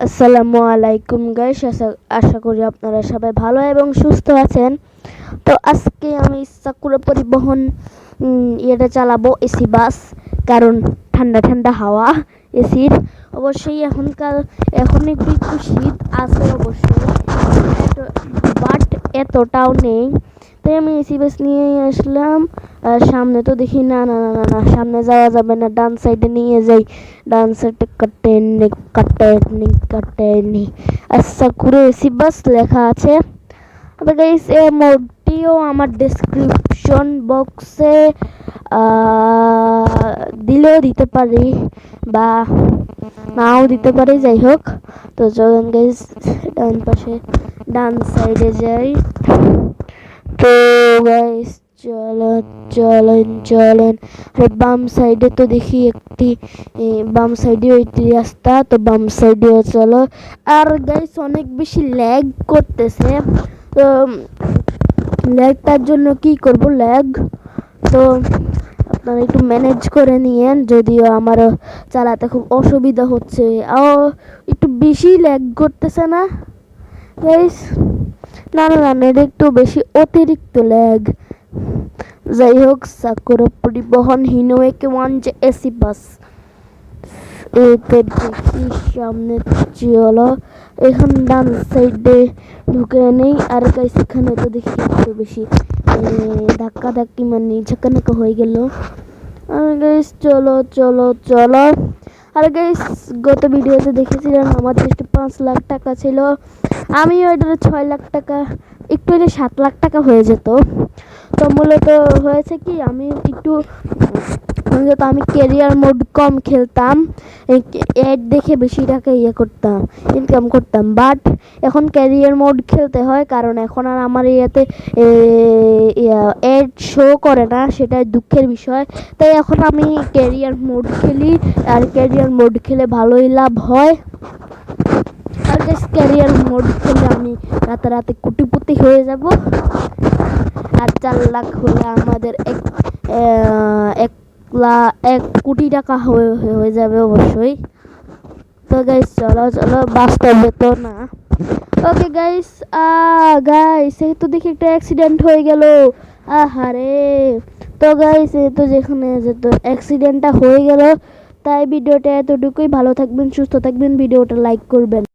আসসালামু আলাইকুম গাইস, আশা করি আপনারা সবাই ভালো এবং সুস্থ আছেন। তো আজকে আমি সাকুরা পরিবহন এটা চালাবো এসি বাস, কারণ ঠান্ডা ঠান্ডা হাওয়া এসির। অবশ্যই এখন একটু একটু শীত আছে অবশ্যই, বাট এতটাও নেই। তাই আমি এসি বাস নিয়ে আসলাম। সামনে তো দেখি না না না না সামনে যাওয়া যাবে না, ডান সাইডে নিয়ে যাই। ডান সাইডে কাটেনি আচ্ছা করে এসি বাস লেখা আছে। তবে গাইস এই মোডটিও আমার ডেসক্রিপশন বক্সে দিলেও দিতে পারি বা নাও দিতে পারি, যাই হোক। তো চলুন গাইস ডান সাইডে যাই। তো গাইস চলেন বাম সাইডে তো দেখি বাম সাইডেও একটি রাস্তা, তো বাম সাইডেও চলো। আর গাইস অনেক বেশি ল্যাগ করতেছে, তো ল্যাগটার জন্য কি করব, তো আপনারা একটু ম্যানেজ করে নিয়েন। যদিও আমারও চালাতে খুব অসুবিধা হচ্ছে, একটু বেশি ল্যাগ করতেছে না গাইস? না না না এটা একটু বেশি অতিরিক্ত ল্যাগ। যাই হোক, সাকুরা পরিবহন হিনোয়েকে ওয়ান যে এসি বাস এতে দেখি সামনে চলো। এখন ডান সাইডে ঢুকে নেই। আর গাইস এখানে তো দেখি একটু বেশি ধাক্কা ধাক্কি মানে ঝাঁকানাকা হয়ে গেল। আর গাইস চলো। আর গাইস গত ভিডিওতে দেখেছিলাম আমাদের একটু 5 লাখ টাকা ছিল, আমি ওইটার 6 লাখ টাকা, একটু হলে 7 লাখ টাকা হয়ে যেত। তো মূলত হয়েছে কি, আমি ক্যারিয়ার মোড কম খেলতাম, এড দেখে বেশি টাকা ইনকাম করতাম। বাট এখন ক্যারিয়ার মোড খেলতে হয়, কারণ এখন আর আমার ইয়েতে এড শো করে না, সেটাই দুঃখের বিষয়। তাই এখন আমি ক্যারিয়ার মোড খেলি, আর ক্যারিয়ার মোড খেলে ভালোই লাভ হয়। আর ক্যারিয়ার মোড খেলে আমি রাতারাতি কোটিপতি হয়ে যাব। আর 4 লাখ হলে আমাদের এক কোটি টাকা হয়ে যাবে অবশ্যই। তো গাইস চলো বাস্তবে তো না। ওকে গাইস এই তো দেখি একটা অ্যাক্সিডেন্ট হয়ে গেল। আহারে। তো গাইস এই তো যেখানে যেত অ্যাক্সিডেন্টটা হয়ে গেল। তাই ভিডিওটা এতটুকুই। ভালো থাকবেন, সুস্থ থাকবেন, ভিডিওটা লাইক করবেন।